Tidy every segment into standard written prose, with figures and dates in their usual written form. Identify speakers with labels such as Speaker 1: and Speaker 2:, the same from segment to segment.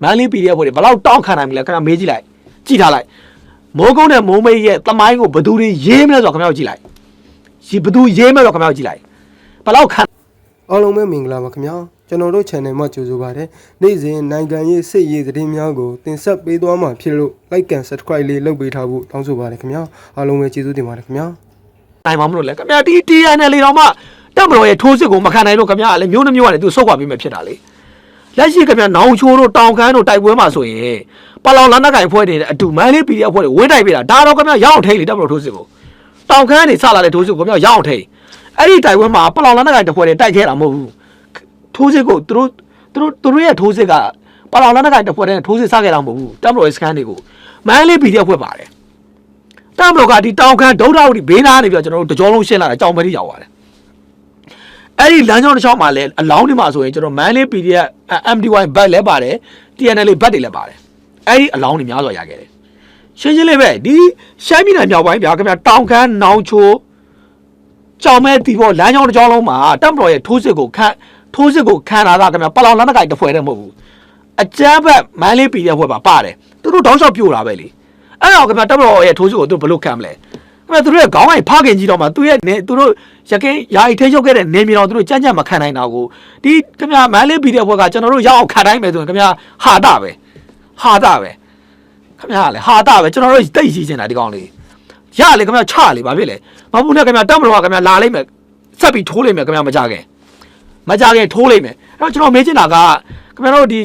Speaker 1: မန်လေး PDF ဖွဲ့တွေဘယ်လောက်တောင်းခံနိုင်မလဲခင်ဗျာမေးကြည့်လိုက်ကြည့်ထားလိုက်မိုးကုန်းနဲ့မိုးမိတ်ရဲ့တမိုင်းကိုဘယ်သူတွေရေးမလဲဆိုတော့ခင်ဗျာကြည့်လိုက်ဘယ်သူရေးမလဲဆိုတော့ခင်ဗျာကြည့်လိုက်ဘယ်လောက်ခံ
Speaker 2: အားလုံးပဲမင်္ဂလာပါခင်ဗျာကျွန်တော်တို့ channel မှာကြိုဆိုပါရစေနေ့စဉ်နိုင်ငံရေးစစ်ရေးသတင်းများကိုတင်ဆက်ပေးသွားမှာဖြစ်လို့ like and subscribe လေးလုပ်ပေးထားဖို့တောင်းဆိုပါရစေခင်ဗျာအားလုံးပဲကျေးဇူးတင်ပါတယ်ခင်ဗျာန
Speaker 1: ိုင်မှာမလို့လဲခင်ဗျာဒီ TNL လေးတော့မှတပ်မတော်ရဲ့ထိုးစစ်ကိုမခံနိုင်လို့ခင်ဗျာလည်းမျိုးနှမျိုးကနေသူဆုတ်ခွာပြီးမှဖြစ်တာလေလက်ရှိခင်ဗျာနောင်ချိုးတို့တောင်ခမ်းတို့တိုက်ပွဲမှာဆိုရင်ပလောင်လန်နက်ကိုင်ဖွဲ့တွေအတူမန်လေး PDF ဖွဲ့တွေဝင်းတိုက်ပေးတာဒါတော့ခင်ဗျာရအောင်ထိန်လေတပ်မတော်ထိုးစစ်ကိုတောင်ခမ်းနေစလာတဲ့ထိုးစစ်ကိုခင်ဗျာရအောင်ထိန်အဲ့ဒီတိုက်ပွဲမှာပလောင်လန်နက်ကိုင်တစ်ဖွဲ့တွေတိုက်ခဲတာမဟုတ်ဘူးထိုးစစ်ကိုသူတို့ရဲ့ထိုးစစ်ကပလောင်လန်နက်ကိုင်တစ်ဖွဲ့တွေထိုးစစ်စခဲ့တာမဟုတ်ဘူးတပ်မတော်ရဲ့စခန်းတွေကိုမန်လေး PDF ဖွဲ့ပါတယ်တပ်မတော်ကဒီတောင်ခမ်းဒုဒ္ဒဝတီဘေးနားနေပြီးတော့ကျွန်တော်တို့တကြောလုံးရှင်းလာတာကြောင်ပဲတိရောက်သွားတယ်အဲ့ဒီလမ်းကြောင်းတစ်ချောင်းမှာလည်းအလောင်းတွေမှာဆိုရင်ကျွန်တော်မန်လေး PDF MDY ဘတ်လည်းပါတယ် TNL ဘတ်တွေလည်းပါတယ်အဲ့ဒီအလောင်းတွေများစွာရခဲ့တယ်ရှင်းရှင်းလေးပဲဒီရှမ်းပြည်နယ်မြောက်ပိုင်းဗျာခင်ဗျာတောင်ခမ်းနောင်ချိုကြောင်မဲတီဘောလမ်းကြောင်းတစ်ချောင်းလုံးမှာတပ်မတော်ရဲ့ထိုးစစ်ကိုခံလာတာခင်ဗျာပလောင်လမ်းနက်ကိုင်တစ်ဖွဲ့တည်းမဟုတ်ဘူးအကြမ်းဖက်မန်လေး PDF ဖွဲ့ပါပါတယ်သူတို့တောင်းလျှောက်ပြို့တာပဲလေအဲ့တော့ခင်ဗျာတပ်မတော်ရဲ့ထိုးစစ်ကိုသူတို့ဘယ်လိုခံမလဲခင်ဗျာသူတို့ရဲ့ခေါင်းကိုင်ဖခင်ကြီးတော့မှသူတို့ရကင်းယာယီထိချုပ်ခဲ့တဲ့နေမြေတော်သူတို့ကြမ်းကြမ်းမခံနိုင်တာကိုဒီခင်ဗျာမန်လေး PDF ဖွဲ့ကကျွန်တော်တို့ရောက်အောင်ခံနိုင်မယ်ဆိုရင်ခင်ဗျာဟာတာပဲခင်ဗျာလေဟာတာပဲကျွန်တော်တို့တိတ်ရှိနေတာဒီကောင်လေးရလေခင်ဗျာချလေဘာဖြစ်လဲမဟုတ်ဘူးနဲ့ခင်ဗျာတပ်မတော်ကခင်ဗျာလာလိုက်မယ်ဆက်ပြီးထိုးလိုက်မယ်ခင်ဗျာမကြခင်ထိုးလိုက်မယ်အဲ့တော့ကျွန်တော်မေးချင်တာကခင်ဗျားတို့ဒ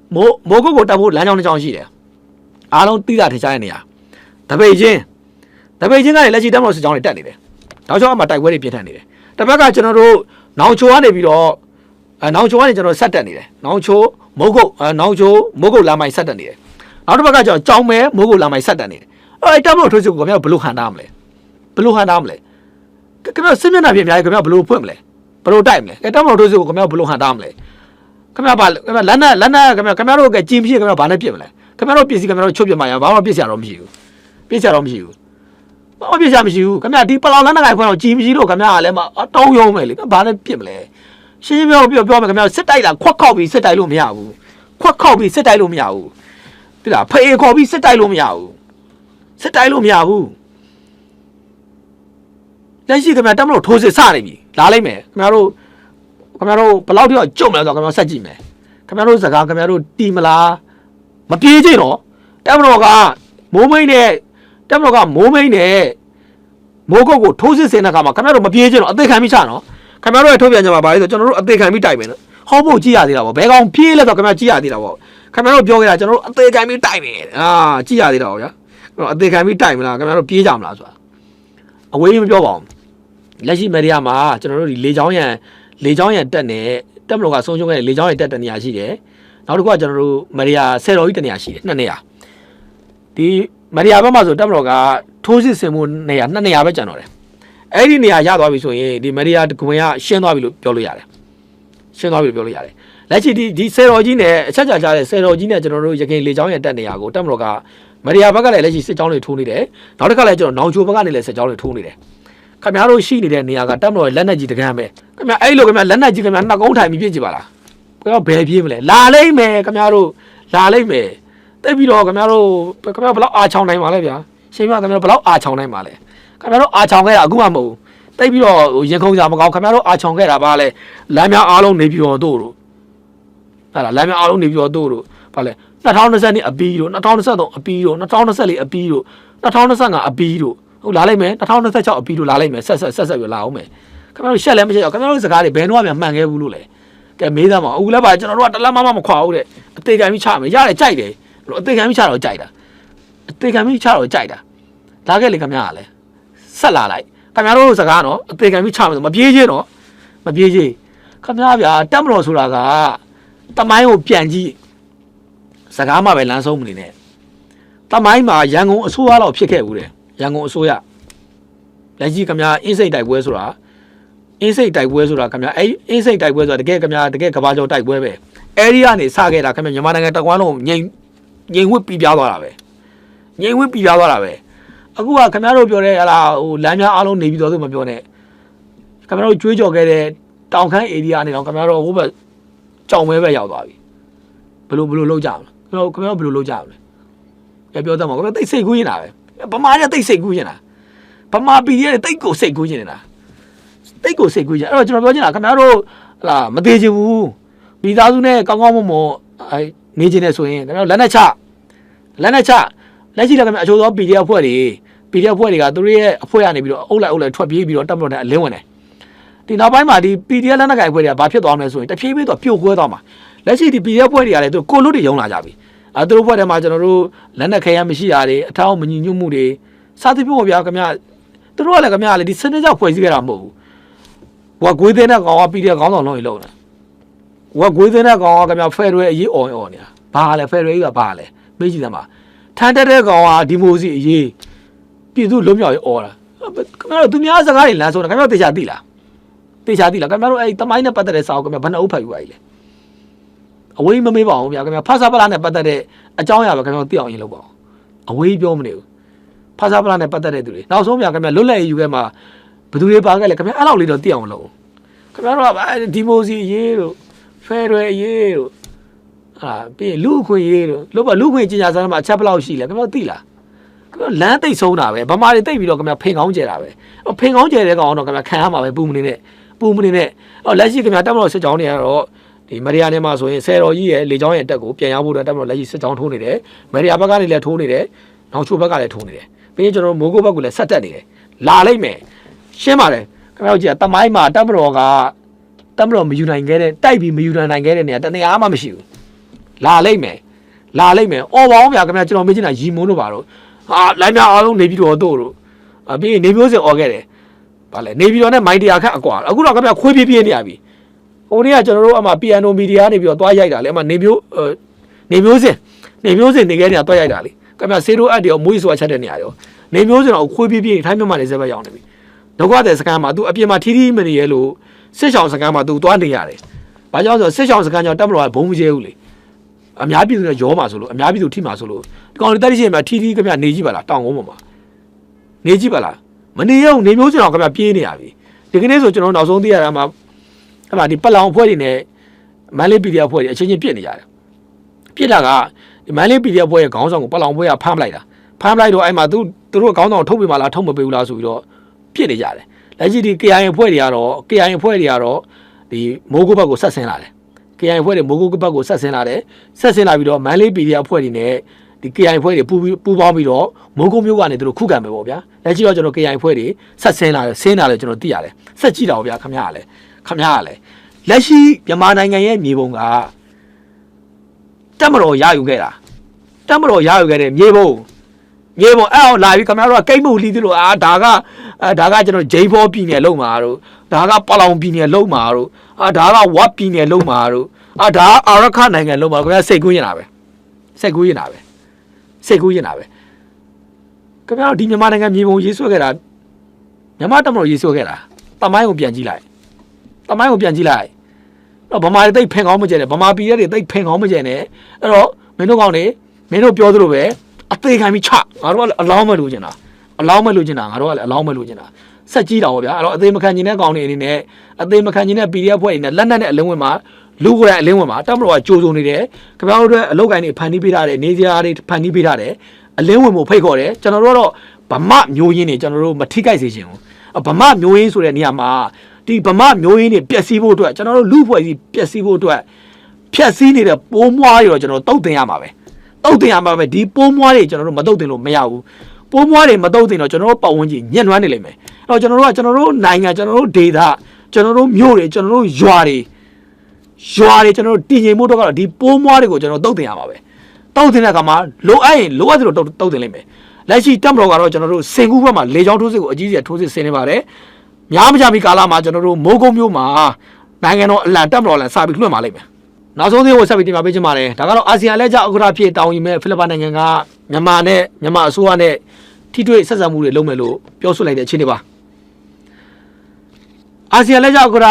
Speaker 1: ီမိုးကုတ်ကိုတက်ဖို့လမ်းကြောင်းတစ်ကြောင်းရှိတယ်အားလုံးသိတာထင်ရှားတဲ့နေရာတပိတ်ချင်းကနေလက်ရှိတက်မလို့စစ်ကြောင်းတွေတက်နေတယ်နောက်ကျောင်းအမှတိုက်ပွဲတွေပြင်းထန်နေတယ်တစ်ဘက်ကကျွန်တော်တို့နောင်ချိုကနေပြီးတော့နောင်ချိုကနေကျွန်တော်ဆက်တက်နေတယ်နောင်ချိုမိုးကုတ်လမ်းမိုင်ဆက်တက်နေတယ်နောက်တစ်ဘက်ကကျွန်တော်ကြောင်းမဲမိုးကုတ်လမ်းမိုင်ဆက်တက်နေတယ်အဲ့တက်မလို့ထိုးစစ်ကိုခင်ဗျားဘယ်လိုဟန်တာမလဲခင်ဗျားစစ်မျက်နှာပြင်အများကြီးခင်ဗျားဘယ်လိုဖွင့်မလဲဘယ်လိုတိုက်မလဲတက်မလို့ထိုးစစ်ကိုခင်ဗျားဘယ်လိုဟန်တာမလဲခင်ဗျားလက်နက်ခင်ဗျားတို့ကကြင်ဖြစ်ခင်ဗျားဘာနဲ့ပြစ်မလဲခင်ဗျားတို့ပစ္စည်းခင်ဗျားတို့ချုပ်ပြမှရဘာမှပြစ်စရာတော့မရှိဘူးဘာမှပြစ်စရာမရှိဘူးခင်ဗျားဒီပလောင်လက်နက်ကိုင်ဖွဲ့တော့ကြည်မရှိလို့ခင်ဗျားကလည်းအတောင်းရုံးမယ်လေဘာနဲ့ပြစ်မလဲရှင်းပြောမယ်ခင်ဗျားစစ်တိုက်တာခွက်ခောက်ပြီးစစ်တိုက်လို့မရဘူးတိလားဖေးခေါ်ပြီးစစ်တိုက်လို့မရဘူးလက်ရှိခင်ဗျားတက်မလို့ထိုးစစ်စနေပြီလာလိုက်မယ်ခင်ဗျားတို့ဘယ်လောက်ထိတော့ကြုံမလဲဆိုတော့ခင်ဗျားဆက်ကြည့်မယ်ခင်ဗျားတို့စကားခင်ဗျားတို့တီမလားမပြေးကြတော့တက်မလို့ကမိုးမိန်နဲ့မိုးကုတ်ကိုထိုးစစ်ဆင်တဲ့အခါမှာခင်ဗျားတို့မပြေးကြတော့အသေးခံပြီးချနော်ခင်ဗျားတို့ရဲ့ထုတ်ပြန်ကြမှာပါလေဆိုကျွန်တော်တို့အသေးခံပြီးတိုက်မယ်နော်ဟောဖို့ကြည့်ရသေးတာပေါ့ဘယ်ကောင်ပြေးလဲဆိုတော့ခင်ဗျားကြည့်ရသေးတာပေါ့ခင်ဗျားတို့ပြောခဲ့တာကျွန်တော်တို့အသေးခံပြီးတိုက်မယ်ကြည့်ရသေးတာပေါ့ဗျာအသေးခံပြီးတိုက်မလားခင်ဗျားတို့ပြေးကြမလားဆိုတာအဝေးမပြောပါဘူးလက်ရှိမရီယာမှာကျွန်တော်တို့ဒီလေချောင်းရံတက်နေတက်မလို့ကဆုံးရှုံးခဲ့တဲ့လေချောင်းရံတက်တဲ့နေရာရှိတယ်နောက်တစ်ခုကကျွန်တော်တို့မရီယာဆယ်တော်ကြီးတနေရာရှိတယ်နှစ်နေရာဒီမရီယာဘက်မှာဆိုတက်မလို့ကထိုးစစ်ဆင်မှုနေရာနှစ်နေရာပဲကျန်တော့တယ်အဲ့ဒီနေရာရသွားပြီဆိုရင်ဒီမရီယာကွန်ကရှင်းသွားပြီလို့ပြောလို့ရတယ်လက်ရှိဒီဆယ်တော်ကြီးနဲ့အချက်ချာတဲ့ဆယ်တော်ကြီးနဲ့ကျွန်တော်တို့ရခိုင်လေချောင်းရံတက်နေရာကိုတက်မလို့ကမရီယာဘက်ကလည်းလက်ရှိစစ်ကြောင်းတွေထိုးနေတယ်နောက်တစ်ခါလည်းကျွန်တော်နောင်ချိုဘက်ကနေလည်းစစ်ကြောင်းတွေထိုးနေတယ်ခင်ဗျားတို့ရှိနေတဲ့နေရာကတက်မလို့လက်နက်ကြီးတကန်းပဲခင်ဗျာအဲ့လိုခင်ဗျာလက်နက်ကြီးခင်ဗျာနှစ်ကုန်းထိုင်ပြီးပြည့်ကြပါလားခင်ဗျာဘယ်ပြေးမလဲလာလိမ့်မယ်ခင်ဗျားတို့တိတ်ပြီးတော့ခင်ဗျားတို့ဘယ်လောက်အာချောင်းနိုင်ပါလဲဗျာရှင်းပြခင်ဗျားဘယ်လောက်အာချောင်းနိုင်ပါလဲခင်ဗျားတို့အာချောင်းခဲ့တာအခုမှမဟုတ်တိတ်ပြီးတော့ရင်ခုန်ကြမကောင်းခင်ဗျားတို့အာချောင်းခဲ့တာပါလဲလမ်းများအားလုံးနေပြီးတော့တို့ဟာလားလမ်းများအားလုံးနေပြီးတော့တို့ဘာလဲ2020နှစ်အပီးတို့2023အပီးတို့2024အပီးတို့2025အပီးတို့ဟုတ်လာလိုက်မယ်2026အပီးတို့လာလိုက်မယ်ဆက်ပြီးလာအောင်မယ်ခင်ဗျားတို့ရှက်လည်းမရှက်အောင်ခင်ဗျားတို့စကားတွေဘယ်တော့မှမှန်ခဲ့ဘူးလို့လေကဲမေးသားမအခုလည်းပါကျွန်တော်တို့ကတလက်မမခွာဘူးတဲ့အသေးခံပြီးချမယ်ရတယ်ကြိုက်တယ်အသေးခံပြီးချတော့ကြိုက်တာလာခဲ့လေခင်ဗျားကလည်းဆက်လာလိုက်ခင်ဗျားတို့စကားနော်အသေးခံပြီးချမယ်ဆိုမပြေးချင်းခင်ဗျားဗျာတက်မတော်ဆိုတာကတမိုင်းကိုပြန်ကြည့်စကားမှပဲလမ်းဆုံးမနေနဲ့တမိုင်းမှာရန်ကုန်အစိုးရလောက်ဖြစ်ခဲ့ဘူးတဲ့ရန်ကုန်အစိုးရလက်ရှိခင်ဗျာအင်းစိတ်တိုက်ပွဲဆိုတာခင်ဗျာအင်းစိတ်တိုက်ပွဲဆိုတာတကယ်ခင်ဗျာတကယ်ကဘာကျော်တိုက်ပွဲပဲအဲ့ဒီကနေစခဲ့တာခင်ဗျာမြန်မာနိုင်ငံတကွမ်းလုံးငိမ်ဝှက်ပြီးပြားသွားတာပဲအခုကခင်ဗျားတို့ပြောတဲ့ဟလာဟိုလမ်းများအားလုံးနေပြီးတော့သူမပြောနဲ့ခင်ဗျားတို့ကြွေးကြော်ခဲ့တဲ့တောင်ခမ်းဧရိယာနေတော့ခင်ဗျားတို့ဟိုဘက်ကြောင်မဲပဲရောက်သွားပြီ လိုလောက်ကြအောင်ခင်ဗျားဘယ်လိုလောက်ကြအောင်လဲပြောတတ်မှာခင်ဗျားတိတ်စိတ်ကူးနေတာပဲဗမာကတိတ်စိတ်ကူးနေတာဗမာပြည်ရဲ့တိတ်ကိုစိတ်ကူးနေတာတိတ်ကိုစိတ်ကူးကြအဲ့တော့ကျွန်တော်ပြောချင်တာခင်ဗျားတို့ဟာမသေးချင်ဘူးမိသားစုနဲ့ကောင်းကောင်းမွန်မွန်နေချင်တယ်ဆိုရင်ခင်ဗျားတို့လက်နဲ့ချလက်ရှိလည်းခင်ဗျာအချို့သော PDF ဖွဲ့တွေကသူတို့ရဲ့အဖွဲ့ကနေပြီးတော့အုပ်လိုက်ထွက်ပြေးပြီးတော့တပ်မတော်နဲ့အလင်းဝင်တယ်ဒီနောက်ပိုင်းမှာဒီ PDF လက်နက်ကိုင်အဖွဲ့တွေကဘာဖြစ်သွားမလဲဆိုရင်တဖြည်းဖြည်းတော့ပြုတ်ကွဲသွားမှာလက်ရှိဒီ PDF ဖွဲ့တွေကလည်းသူကိုလို့တွေရုံလာကြပြီသူတို့ဖွဲ့ထဲမှာကျွန်တော်တို့လက်နက်ခဲယမ်းမရှိတာတွေအထောက်မညီညွတ်မှုတွေစသဖြင့်ပေါ့ဗျာခင်ဗျသူတို့ကလည်းခင်ဗျလေဒီစနစ်ကြောင့်ဖွဲ့စည်းခဲ့တာမဟုတ်ဘူးဟိုကဂွေးသိန်းတဲ့ကောင်က PDF ခေါင်းဆောင်လုံးကြီးလုံးတယ်ဟိုကဂွေးသိန်းတဲ့ကောင်ကခင်ဗျဖယ်ရွယ်အရေးအော်နေတာဘာလဲဖယ်ရွယ်ကြီးကဘာလဲမေးကြည့်သမ်းပါထန်တက်တဲ့ကောင်ကဒီမိုစီအရေးပြည်သူလုံးမြောက်ရေးအော်တာခင်ဗျတို့သူများစကားတွေလမ်းဆုံးတာခင်ဗျတေချာသိလားခင်ဗျတို့အဲ့တမိုင်းနဲ့ပတ်သက်တဲ့စာအုပ်ခင်ဗျဘယ်နှအုပ်ဖတ်ယူပါလဲအဝေးမမေးပါဘူးဗျာခင်ဗျဖာစာပလာနဲ့ပတ်သက်တဲ့အကြောင်းအရာပဲခင်ဗျသိအောင်ရင်လုပ်ပါအောင်အဝေးပြောမနေဘူးဖာစာပလာနဲ့ပတ်သက်တဲ့သူတွေနောက်ဆုံးဗျာခင်ဗျလွတ်လပ်ရေးယူခဲ့မှာဘယ်သူတွေပါခဲ့လဲခင်ဗျအဲ့လောက်လေးတော့သိအောင်လုပ်ခင်ဗျတို့ကဒီမိုစီရေးတို့ဖယ်ရွယ်ရေးတို့ပြီးလူအခွင့်ရေးတို့လို့ပါလူအခွင့်ကြီးညာစားမှာအချက်ဘလောက်ရှိလဲခင်ဗျသိလားခင်ဗျလမ်းသိပ်ဆုံးတာပဲဗမာတွေသိပ်ပြီးတော့ခင်ဗျဖိန်ကောင်းကျဲတာပဲဖိန်ကောင်းကျဲတဲ့ကောင်တော့ခင်ဗျခံရမှာပဲပူမနေနဲ့လက်ရှိခင်ဗျတက်မလို့စစ်ကြောင်းတွေကတော့ဒီမရီယာနဲ့မှာဆိုရင်ဆယ်တော်ကြီးရဲ့လေကြောင်းရဲ့အတက်ကိုပြန်ရောက်ဖို့အတွက်တက်မလို့လက်ရှိစစ်ကြောင်းထိုးနေတယ်မရီယာဘက်ကနေလည်းထိုးနေတယ်နောက်ချိုဘက်ကလည်းထိုးနေတယ်ပြီးရင်ကျွန်တော်မိုးကုတ်ဘက်ကလည်းဆက်တက်နေတယ်လာလိုက်မယ်ရှင်းပါတယ်ခင်ဗျတို့ကြည့်တမိုင်းမှာတက်မတော်ကတက်မတော်မယူနိုင်ခဲ့တဲ့တိုက်ပြီးမယူနိုင်ခဲ့တဲ့နေရာတနေရာမှမရှိဘူးလာလိုက်မယ်အော်ပါအောင်ဗျာခင်ဗျကျွန်တော်မေးချင်တာရီမုန်းတို့ပါတော့လိုင်းများအားလုံးနေပြီးတော့တို့ပြီးရင်နေမျိုးစင်អော်ခဲ့တယ်ဗာလဲနေပြီးတော့နဲ့မိုင်းတရားခန့်အကွာအခုတော့ခင်ဗျခွေးပြေးနေရပြီဟိုနေ့ကကျွန်တော်တို့အမှ piano media နေပြီးတော့တွားရိုက်တာလေအမှနေမျိုးစင်နေခဲ့နေတာတွားရိုက်တာလေခင်ဗျဆေးတို့အပ်တယ်မွေးဆိုတာချက်တဲ့နေရာရောနေမျိုးစင်တော့ခွေးပြေးထိုင်းမြန်မာနေစက်ပဲရောက်နေပြီဒုက္ခတဲ့စကန်မှာ तू အပြင်မှာထီးထီးမနေရဲလို့စစ်ဆောင်စကန်မှာ तू တွားနေရတယ်ဘာကြောင့်ဆိုစစ်ဆောင်စကန်ကြောင့်တက်မလို့ဘုံမကျဲဘူးလေအများပြည်သူနဲ့ရောမှာဆိုလို့အများပြည်သူထိမှာဆိုလို့ဒီကောင်တွေတက်ရှိရင်မှာထီးထီးခင်ဗျနေကြည့်ပါလားတောင်ကုန်းပေါ်မှာနေကြည့်ပါလားမနေရဘူးနေမျိုးစင်အောင်ခင်ဗျပြေးနေရပြီဒီကနေ့ဆိုကျွန်တော်နောက်ဆုံးသိရတာမှာအဲ့မှာဒီပလောင်အဖွဲ့တွေနဲ့မန်လေး PDF အဖွဲ့တွေအချင်းချင်းပြစ်နေကြတယ်ပြစ်တာကဒီမန်လေး PDF အဖွဲ့ရဲ့ခေါင်းဆောင်ကိုပလောင်အဖွဲ့ကဖမ်းပလိုက်တော့အဲ့မှာသူတို့ခေါင်းဆောင်ထုတ်ပေးမှလားထုတ်မပေးဘူးလားဆိုပြီးတော့ပြစ်နေကြတယ်လက်ရှိဒီ KIA အဖွဲ့တွေကတော့ဒီမိုးကုတ်ဘက်ကိုဆက်ဆင်းလာတယ် KIA အဖွဲ့တွေမိုးကုတ်ဘက်ကိုဆက်ဆင်းလာပြီးတော့မန်လေး PDF အဖွဲ့တွေနဲ့ဒီ KIA အဖွဲ့တွေပူးပေါင်းပြီးတော့မိုးကုတ်မြို့ကနေသူတို့ခုခံမယ်ပေါ့ဗျာလက်ရှိတော့ကျွန်တော် KIA အဖွဲ့တွေဆက်ဆင်းလာတယ်ကျွန်တော်သိရတယ်ဆက်ကြည့်တာပေါ့ဗျာခင်ဗျားကလည်းလက်ရှိမြန်မာနိုင်ငံရဲ့မြေပုံကတက်မတော်ရယူခဲ့တဲ့မြေပုံအဲ့အောင်လာပြီးခင်ဗျားတို့ကကိတ်မှုလီးသလိုဒါကကျွန်တော်ဂျိမ်းဖောပြည်နယ်လုံးမှာတို့ဒါကပလောင်ပြည်နယ်လုံးမှာတို့ဒါကဝတ်ပြည်နယ်လုံးမှာတို့ဒါကအာရခနိုင်ငံလုံးမှာခင်ဗျားစိတ်ကူးရင်တာပဲခင်ဗျားတို့ဒီမြန်မာနိုင်ငံမြေပုံရေးဆွဲခဲ့တာမြန်မာတက်မတော်ရေးဆွဲခဲ့တာတမိုင်းကိုပြန်ကြည့်လိုက်တော့ဗမာတွေတိတ်ဖင်ကောင်းမကျဲနဲ့ဗမာပြည်တွေတိတ်ဖင်ကောင်းမကျဲနဲ့အဲ့တော့မင်းတို့ကောင်းနေမင်းတို့ပြောသလိုပဲအသေးခံပြီးချငါတို့ကလည်းအလောင်းမဲ့လိုချင်တာငါတို့ကလည်းအလောင်းမဲ့လိုချင်တာဆက်ကြီးတာပေါ့ဗျာအဲ့တော့အသေးမခံချင်တဲ့ကောင်းနေအနေနဲ့အသေးမခံချင်တဲ့ PDF ဖွဲ့နေလက်နက်နဲ့အလင်းဝင်မှာလူကိုယ်တိုင်အလင်းဝင်မှာတက်မတော်ကကြိုးစုံနေတယ်ခင်ဗျားတို့အတွက်အလုပ်ကိုင်းတွေဖန်တီးပေးထားတယ်နေစရာတွေဖန်တီးပေးထားတယ်အလင်းဝင်ဖို့ဖိတ်ခေါ်တယ်ကျွန်တော်တို့ကတော့ဗမာမျိုးရင်းတွေကျွန်တော်တို့မထိခိုက်စေချင်ဘူးဗမာမျိုးရင်းဆိုတဲ့နေရာမှာဒီဗမာမျိုးရင်းတွေပျက်စီးဖို့အတွက်ကျွန်တော်တို့လူဖွဲ့စည်းပျက်စီးဖို့အတွက်ဖြက်စီးနေတဲ့ပိုးမွားတွေတော့ကျွန်တော်တုတ်တင်ရမှာပဲဒီပိုးမွားတွေကျွန်တော်တို့မတုတ်တင်လို့မရဘူးပိုးမွားတွေမတုတ်တင်တော့ကျွန်တော်တို့ပတ်ဝန်းကျင်ညှက်နွမ်းနေလိမ့်မယ်အဲ့တော့ကျွန်တော်တို့နိုင်ငံကျွန်တော်တို့ဒေသကျွန်တော်တို့မြို့တွေကျွန်တော်တို့ရွာတွေကျွန်တော်တို့တည်ငြိမ်မှုတော့ကတော့ဒီပိုးမွားတွေကိုကျွန်တော်တုတ်တင်ရမှာပဲတုတ်တင်တဲ့အခါမှာလိုအပ်ရင်လိုအပ်သလိုတုတ်တင်လိမ့်မယ်လက်ရှိတက်မတော်ကတော့ကျွန်တော်တို့စင်ကူးဘက်မှာလေချောင်းထိုးစစ်ကိုအကြီးကြီးထိုးစစ်ဆင်နေပါတယ်များမကြမီကာလမှာကျွန်တော်တို့မိုးကုတ်မြို့မှာနိုင်ငံတော်အလံတက်မတော်လံစပြီးလွှင့်ပါလိမ့်မယ်နောက်ဆုံးသေးကိုဆက်ပြီးတင်ပြပေးချင်ပါတယ်ဒါကတော့အာဆီယံလက်ကျဥက္ကဋ္ဌဖြစ်တောင်းယူမဲ့ဖိလစ်ပိုင်နိုင်ငံကမြန်မာအစိုးရနဲ့ထိတွေ့ဆက်ဆံမှုတွေလုပ်မယ်လို့ပြောဆိုလိုက်တဲ့အခြေအနေပါအာဆီယံလက်ကျဥက္ကဋ္ဌ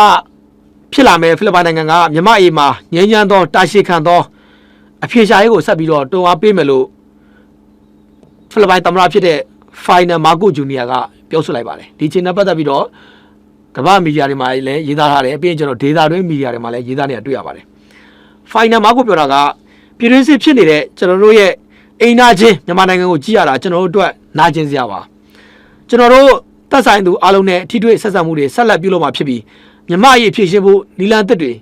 Speaker 1: ဖြစ်လာမဲ့ဖိလစ်ပိုင်နိုင်ငံကမြန်မာအေမှာငြိမ်းချမ်းသောတာရှည်ခံသောအဖြေရှာရေးကိုဆက်ပြီးတော့တွန်းအားပေးမယ်လို့ဖိလစ်ပိုင်သမ္မတဖြစ်တဲ့ Final Marcos Jr. ကပြောဆိုလိုက်ပါတယ်ဒီချိန်နဲ့ပတ်သက်ပြီးတော့ကမ္ဘာမီဒီယာတွေမှာလည်းရေးသားထားတယ်အပြင်ကျွန်တော်ဒေတာတွင်းမီဒီယာတွေမှာလည်းရေးသားနေတာတွေ့ရပါတယ်Final Marcosပြောတာက ပြည်တွင်းစစ်ဖြစ်နေတဲ့ကျွန်တော်တို့ရဲ့အိမ်နာချင်းမြန်မာနိုင်ငံကိုကြည့်ရတာကျွန်တော်တို့အတွက်နာကျင်စရာပါကျွန်တော်တို့သက်ဆိုင်သူအားလုံးနဲ့ထိတွေ့ဆက်ဆံမှုတွေဆက်လက်ပြုလုပ်မှာဖြစ်ပြီးမြန်မာရေးဖြည့်ရှင်းဖို့နီလန်သစ်တွေ